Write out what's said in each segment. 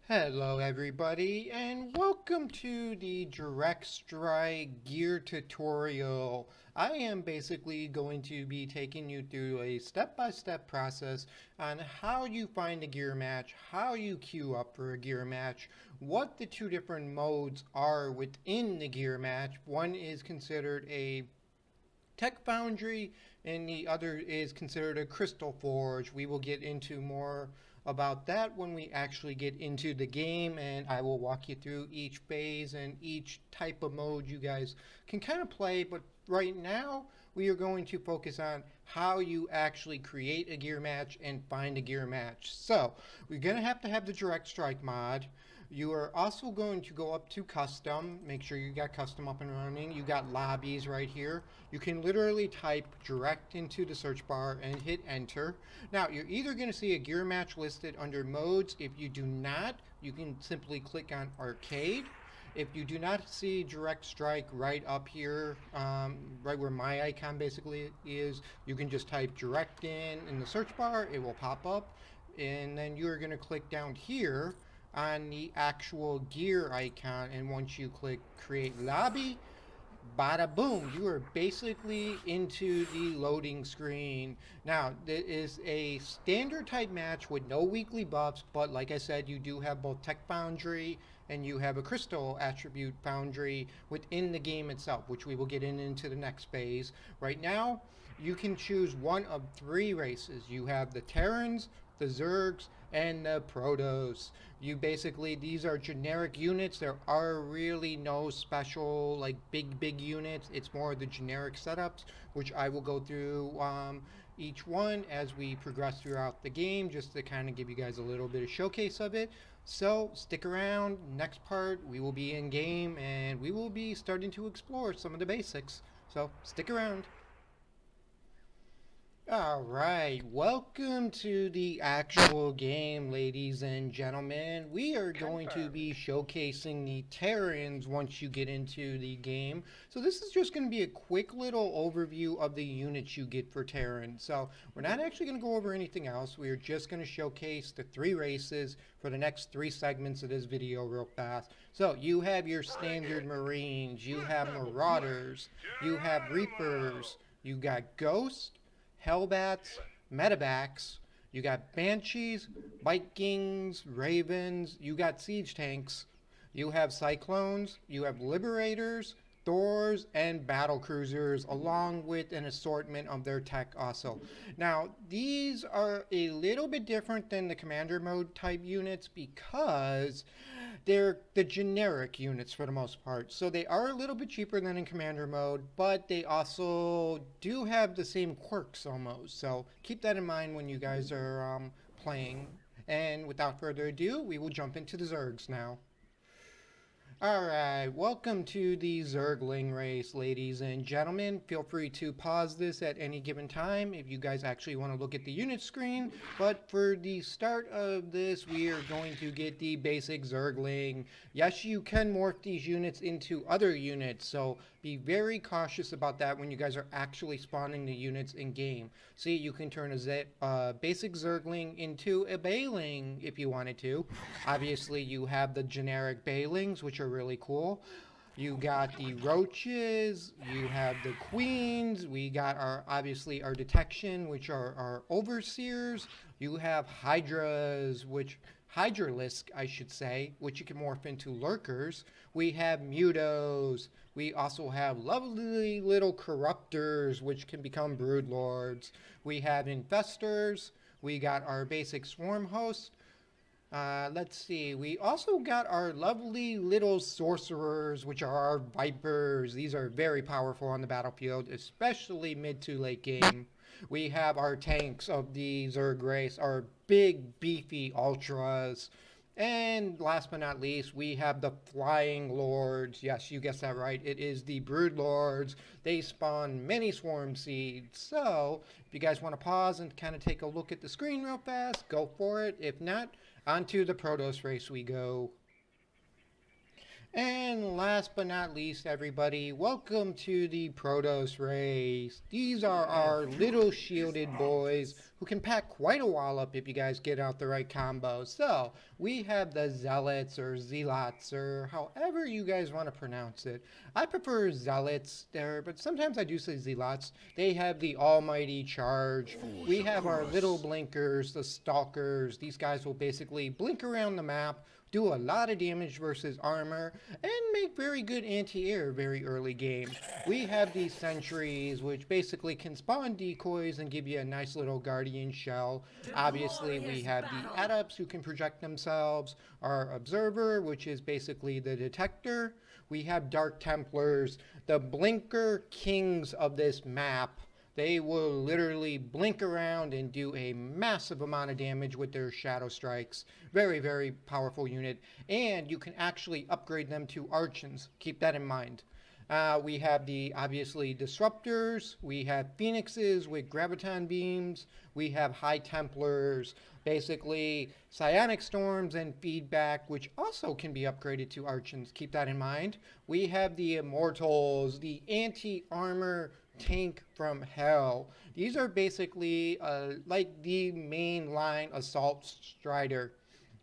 Hello everybody and welcome to the Direct Strike gear tutorial. I am basically going to be taking you through a step-by-step process on how you find a gear match, how you queue up for a gear match, what the two different modes are within the gear match. One is considered a Tech Foundry, and the other is considered a Crystal Forge. We will get into more about that when we actually get into the game, and I will walk you through each phase and each type of mode you guys can kind of play. But right now, we are going to focus on how you actually create a gear match and find a gear match. So, we're going to have the Direct Strike mod. You are also going to go up to custom, make sure you got custom up and running. You got lobbies right here. You can literally type direct into the search bar and hit enter. Now you're either going to see a gear match listed under modes. If you do not, you can simply click on arcade. If you do not see direct strike right up here, right where my icon basically is, you can just type direct in the search bar. It will pop up, and then you're going to click down here on the actual gear icon, and once you click create lobby, bada boom, you are basically into the loading screen. Now, there is a standard type match with no weekly buffs, but like I said, you do have both Tech Foundry and you have a Crystal Attribute Foundry within the game itself, which we will get into the next phase. Right now, you can choose one of three races. You have the Terrans, the Zergs, and the Protoss. You basically, these are generic units. There are really no special, like big units. It's more of the generic setups, which I will go through each one as we progress throughout the game, just to kind of give you guys a little bit of showcase of it. So stick around. Next part, we will be in game and we will be starting to explore some of the basics. So stick around. All right, welcome to the actual game, ladies and gentlemen. We are going to be showcasing the Terrans once you get into the game. So this is just going to be a quick little overview of the units you get for Terran. So we're not actually going to go over anything else. We are just going to showcase the three races for the next three segments of this video real fast. So you have your standard Marines, you have Marauders, you have Reapers, you got Ghosts, Hellbats, Medevacs, you got Banshees, Vikings, Ravens, you got Siege Tanks, you have Cyclones, you have Liberators, Thors, and Battle Cruisers, along with an assortment of their tech also. Now, these are a little bit different than the Commander mode type units because they're the generic units for the most part. So they are a little bit cheaper than in Commander mode, but they also do have the same quirks almost. So keep that in mind when you guys are playing. And without further ado, we will jump into the Zergs now. Alright, welcome to the Zergling race, ladies and gentlemen. Feel free to pause this at any given time if you guys actually want to look at the unit screen. But for the start of this, we are going to get the basic Zergling. Yes, you can morph these units into other units, so be very cautious about that when you guys are actually spawning the units in game. See, you can turn a basic Zergling into a Baeling if you wanted to. Obviously, you have the generic Baelings, which are really cool. You got the roaches, you have the queens, we got our obviously our detection, which are our overseers. You have hydras, which hydralisk, I should say, which you can morph into lurkers. We have mutos. We also have lovely little corruptors, which can become broodlords. We have infestors. We got our basic swarm host. Let's see. We also got our lovely little sorcerers, which are our vipers. These are very powerful on the battlefield, especially mid to late game. We have our tanks of the Zerg race, our big, beefy ultras. And last but not least, we have the Flying Lords. Yes, you guessed that right. It is the Brood Lords. They spawn many swarm seeds. So, if you guys want to pause and kind of take a look at the screen real fast, go for it. If not, onto the Protoss race we go. And last but not least, everybody, welcome to the Protoss race. These are our little shielded boys who can pack quite a wallop if you guys get out the right combo. So, we have the Zealots or Zealots or however you guys want to pronounce it. I prefer Zealots there, but sometimes I do say Zealots. They have the almighty charge. We have our little blinkers, the Stalkers. These guys will basically blink around the map, do a lot of damage versus armor, and make very good anti-air very early game. We have these sentries, which basically can spawn decoys and give you a nice little guardian shell. Obviously, we have the adepts who can project themselves, our observer, which is basically the detector. We have dark templars, the blinker kings of this map. They will literally blink around and do a massive amount of damage with their shadow strikes. Very, very powerful unit. And you can actually upgrade them to archons. Keep that in mind. We have the, obviously, disruptors. We have phoenixes with graviton beams. We have high templars, basically psionic storms and feedback, which also can be upgraded to archons. Keep that in mind. We have the immortals, the anti-armor tank from hell. These are basically like the main line assault strider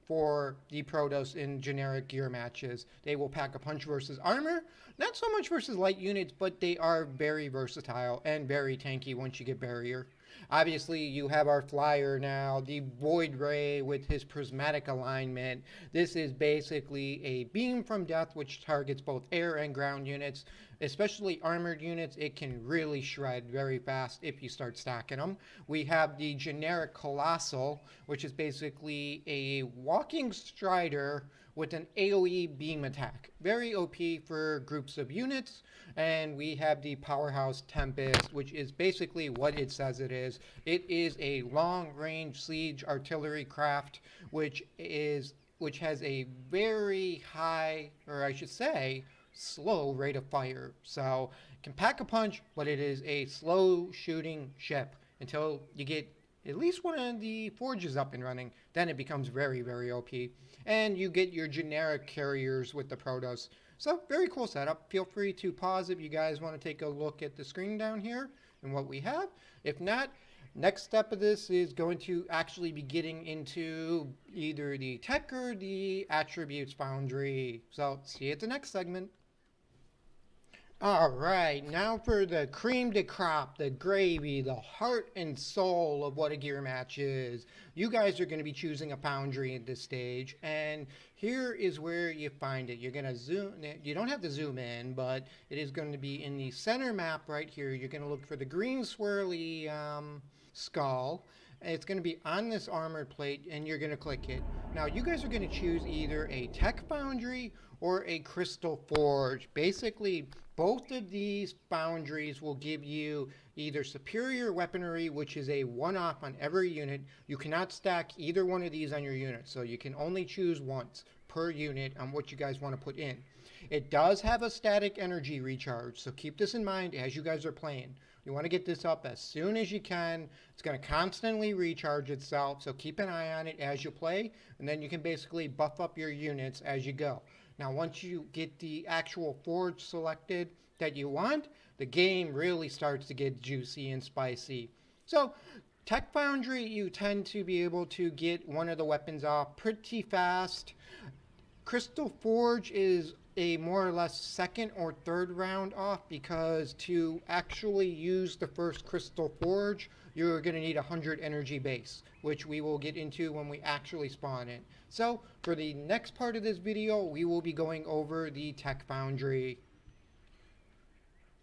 for the Protoss in generic gear matches. They will pack a punch versus armor, not so much versus light units, but they are very versatile and very tanky once you get barrier. Obviously, you have our flyer now, the Void Ray with his prismatic alignment. This is basically a beam from death which targets both air and ground units, especially armored units. It can really shred very fast if you start stacking them. We have the generic Colossal, which is basically a walking strider with an AoE beam attack. Very OP for groups of units. And we have the Powerhouse Tempest, which is basically what it says it is. It is a long-range siege artillery craft, which has a very high, or I should say, slow rate of fire. So it can pack a punch, but it is a slow shooting ship until you get at least one of the forges up and running. Then it becomes very, very OP. And you get your generic carriers with the Protoss. So very cool setup. Feel free to pause if you guys want to take a look at the screen down here and what we have. If not, next step of this is going to actually be getting into either the tech or the attributes foundry. So see you at the next segment. All right, now for the cream de crop, the gravy, the heart and soul of what a gear match is. You guys are going to be choosing a foundry at this stage, and here is where you find it. You're going to zoom, you don't have to zoom in, but it is going to be in the center map right here. You're going to look for the green swirly skull. It's going to be on this armored plate, and you're going to click it. Now, you guys are going to choose either a tech foundry or a crystal forge. Basically, both of these foundries will give you either superior weaponry, which is a one-off on every unit. You cannot stack either one of these on your unit, so you can only choose once per unit on what you guys want to put in. It does have a static energy recharge, so keep this in mind as you guys are playing. You want to get this up as soon as you can. It's going to constantly recharge itself, so keep an eye on it as you play, and then you can basically buff up your units as you go. Now, once you get the actual forge selected that you want, the game really starts to get juicy and spicy. So, Tech Foundry, you tend to be able to get one of the weapons off pretty fast. Crystal Forge is a more or less second or third round off, because to actually use the first Crystal Forge, you're going to need 100 energy base, which we will get into when we actually spawn it. So for the next part of this video, we will be going over the Tech Foundry.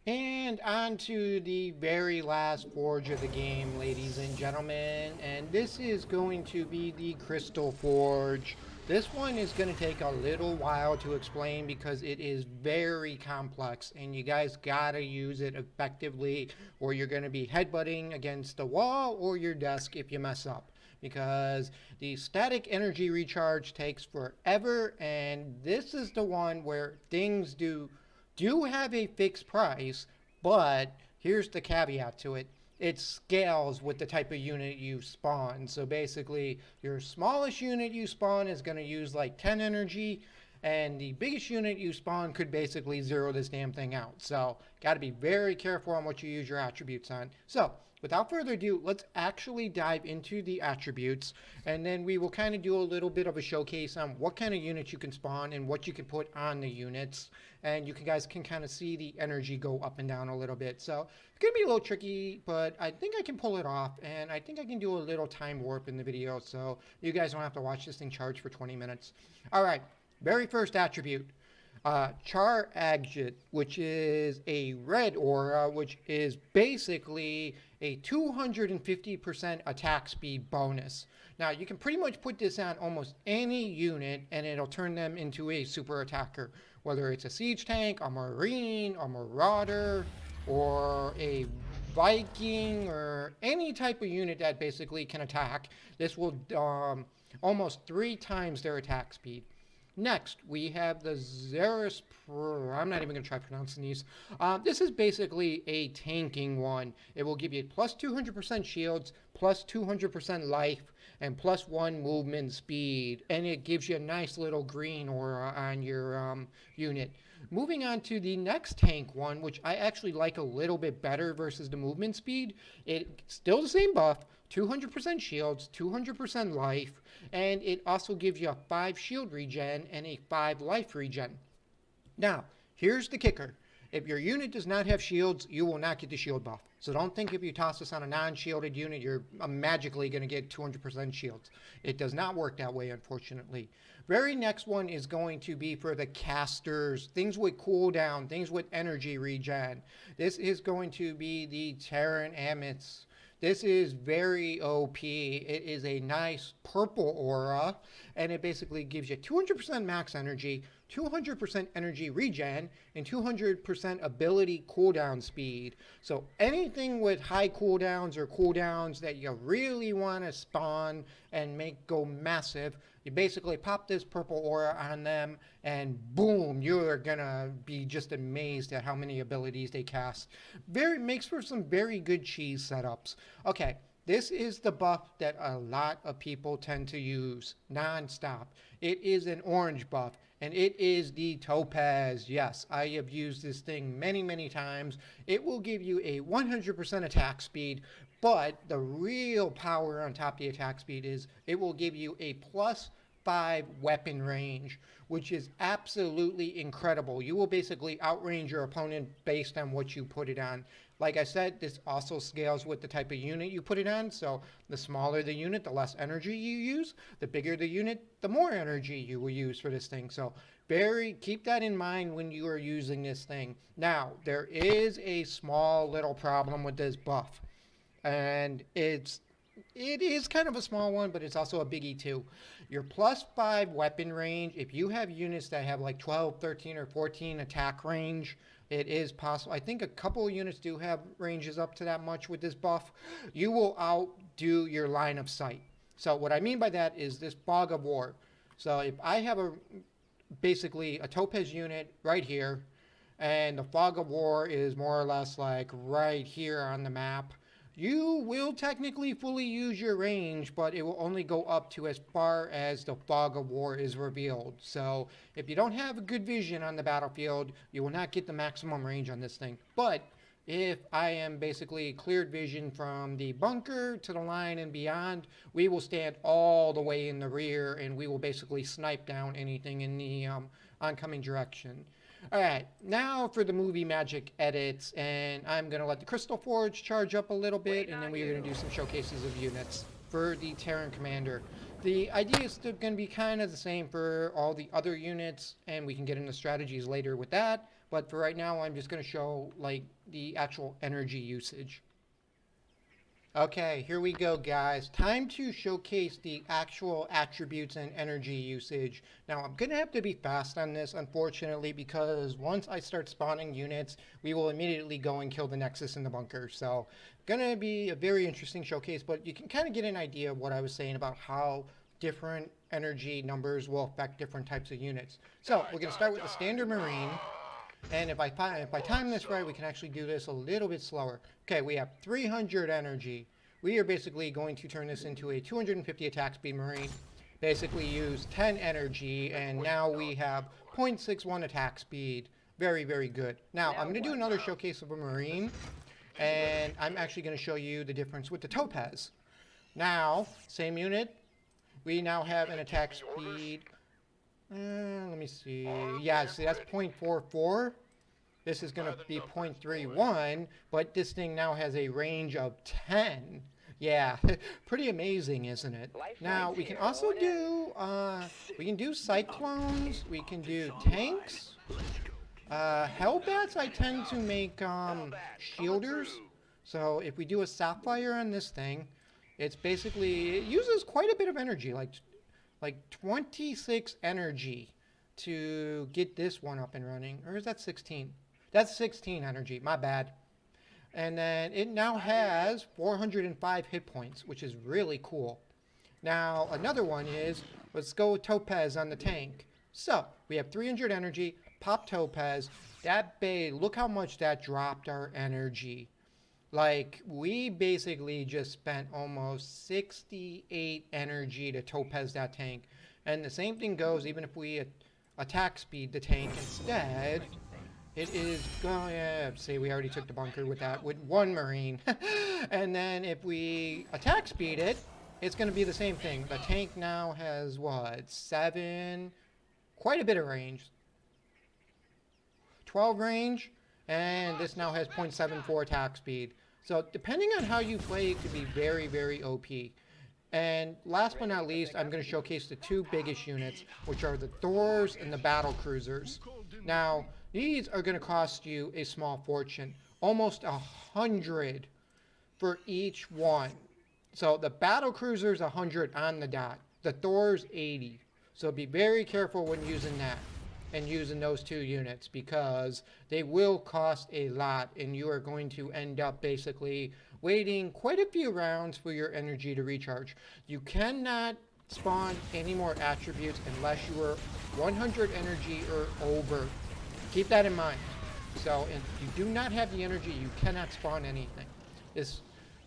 And on to the very last forge of the game, ladies and gentlemen, and this is going to be the Crystal Forge. This one is going to take a little while to explain because it is very complex, and you guys gotta use it effectively, or you're going to be headbutting against the wall or your desk if you mess up, because the static energy recharge takes forever, and this is the one where things do have a fixed price, but here's the caveat to it. It scales with the type of unit you spawn. So basically, your smallest unit you spawn is going to use like 10 energy. And the biggest unit you spawn could basically zero this damn thing out. So, got to be very careful on what you use your attributes on. So, without further ado, let's actually dive into the attributes, and then we will kind of do a little bit of a showcase on what kind of units you can spawn and what you can put on the units. And you guys can kind of see the energy go up and down a little bit. So it's going to be a little tricky, but I think I can pull it off, and I think I can do a little time warp in the video, so you guys don't have to watch this thing charge for 20 minutes. All right, very first attribute. Char Agit, which is a red aura, which is basically a 250% attack speed bonus. Now, you can pretty much put this on almost any unit, and it'll turn them into a super attacker. Whether it's a siege tank, a marine, a marauder, or a Viking, or any type of unit that basically can attack, this will almost 3 times their attack speed. Next, we have the Xeris. I'm not even going to try pronouncing these. This is basically a tanking one. It will give you plus 200% shields, plus 200% life, and plus 1 movement speed. And it gives you a nice little green aura on your unit. Moving on to the next tank one, which I actually like a little bit better versus the movement speed. It's still the same buff, 200% shields, 200% life, and it also gives you a 5 shield regen and a 5 life regen. Now, here's the kicker. If your unit does not have shields, you will not get the shield buff. So don't think if you toss this on a non-shielded unit, you're magically going to get 200% shields. It does not work that way, unfortunately. Very next one is going to be for the casters, things with cooldown, things with energy regen. This is going to be the Terran Amits. This is very OP. It is a nice purple aura, and it basically gives you 200% max energy, 200% energy regen, and 200% ability cooldown speed. So anything with high cooldowns or cooldowns that you really want to spawn and make go massive, you basically pop this purple aura on them, and boom, you're gonna be just amazed at how many abilities they cast. Makes for some very good cheese setups. Okay, this is the buff that a lot of people tend to use non-stop. It is an orange buff, and it is the Topaz. Yes, I have used this thing many, many times. It will give you a 100% attack speed, but the real power on top of the attack speed is it will give you a plus 5 weapon range, which is absolutely incredible. You will basically outrange your opponent based on what you put it on. Like I said, this also scales with the type of unit you put it on. So the smaller the unit, the less energy you use. The bigger the unit, the more energy you will use for this thing. So keep that in mind when you are using this thing. Now, there is a small little problem with this buff. And it is kind of a small one, but it's also a biggie too. Your plus 5 weapon range, if you have units that have like 12, 13, or 14 attack range, it is possible. I think a couple of units do have ranges up to that much with this buff. You will outdo your line of sight. So what I mean by that is this Fog of War. So if I have basically a Topaz unit right here, and the Fog of War is more or less like right here on the map, you will technically fully use your range, but it will only go up to as far as the Fog of War is revealed. So if you don't have a good vision on the battlefield, you will not get the maximum range on this thing. But if I am basically cleared vision from the bunker to the line and beyond, we will stand all the way in the rear, and we will basically snipe down anything in the oncoming direction. Alright, now for the movie magic edits, and I'm going to let the Crystal Forge charge up a little bit, and then we're going to do some showcases of units for the Terran Commander. The idea is still going to be kind of the same for all the other units, and we can get into strategies later with that, but for right now I'm just going to show like the actual energy usage. Okay, here we go, guys. Time to showcase the actual attributes and energy usage. Now, I'm going to have to be fast on this, unfortunately, because once I start spawning units, we will immediately go and kill the Nexus in the bunker. So, going to be a very interesting showcase, but you can kind of get an idea of what I was saying about how different energy numbers will affect different types of units. So, we're going to start with the Standard Marine. And if I time this right, we can actually do this a little bit slower. Okay, we have 300 energy. We are basically going to turn this into a 250 attack speed Marine. basically use 10 energy, and now we have 0.61 attack speed. Very, very good. Now, I'm going to do another showcase of a Marine, and I'm actually going to show you the difference with the Topaz. Now, same unit, we now have an attack speed. Let me see. Yeah, see, that's 0.44. This is going to be 0.31, but this thing now has a range of 10. Yeah, pretty amazing, isn't it? Now, we can also do, cyclones, we can do tanks. Hellbats I tend to make, shielders. So if we do a sapphire on this thing, it's basically, it uses quite a bit of energy, like 26 energy to get this one up and running. Or is that 16? That's 16 energy, my bad. And then it now has 405 hit points, which is really cool. Now, another one is, let's go with Topaz on the tank. So, we have 300 energy, pop Topaz. That bay, look how much that dropped our energy. Like, we basically just spent almost 68 energy to Topaz that tank. And the same thing goes even if we attack speed the tank instead. It is going to, see, we already took the bunker with that, with one Marine. And then if we attack speed it, it's going to be the same thing. The tank now has, what, 7, quite a bit of range. 12 range, and this now has 0.74 attack speed. So depending on how you play, it could be very, very OP. And last but not least, I'm going to showcase the two biggest units, which are the Thors and the battle cruisers. Now, these are going to cost you a small fortune, almost 100 for each one. So the battle cruisers 100 on the dot, the Thors 80. So be very careful when using that and using those two units, because they will cost a lot, and you are going to end up basically waiting quite a few rounds for your energy to recharge. You cannot spawn any more attributes unless you are 100 energy or over. Keep that in mind. So if you do not have the energy, you cannot spawn anything. This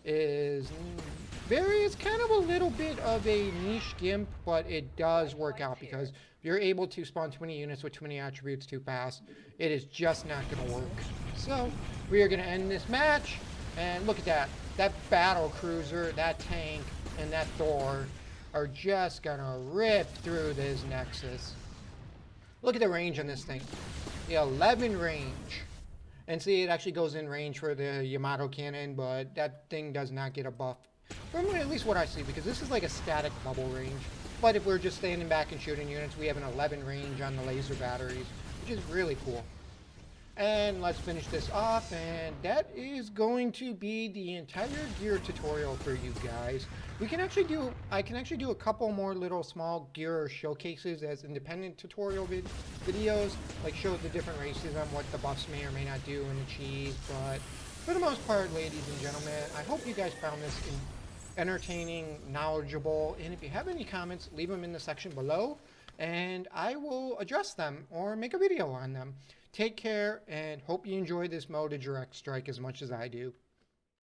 is it's kind of a little bit of a niche gimp, but it does work out, because if you're able to spawn too many units with too many attributes too fast, it is just not going to work. So we are going to end this match, and look at that. That battle cruiser, that tank, and that Thor are just going to rip through this Nexus. Look at the range on this thing. The 11 range. And see, it actually goes in range for the Yamato cannon, but that thing does not get a buff. From at least what I see, because this is like a static bubble range. But if we're just standing back and shooting units, we have an 11 range on the laser batteries, which is really cool. And let's finish this off, and that is going to be the entire gear tutorial for you guys. I can actually do a couple more little small gear showcases as independent tutorial videos, like show the different races on what the buffs may or may not do and achieve. But for the most part, ladies and gentlemen, I hope you guys found this entertaining, knowledgeable, and if you have any comments, leave them in the section below, and I will address them or make a video on them. Take care, and hope you enjoy this mode of Direct Strike as much as I do.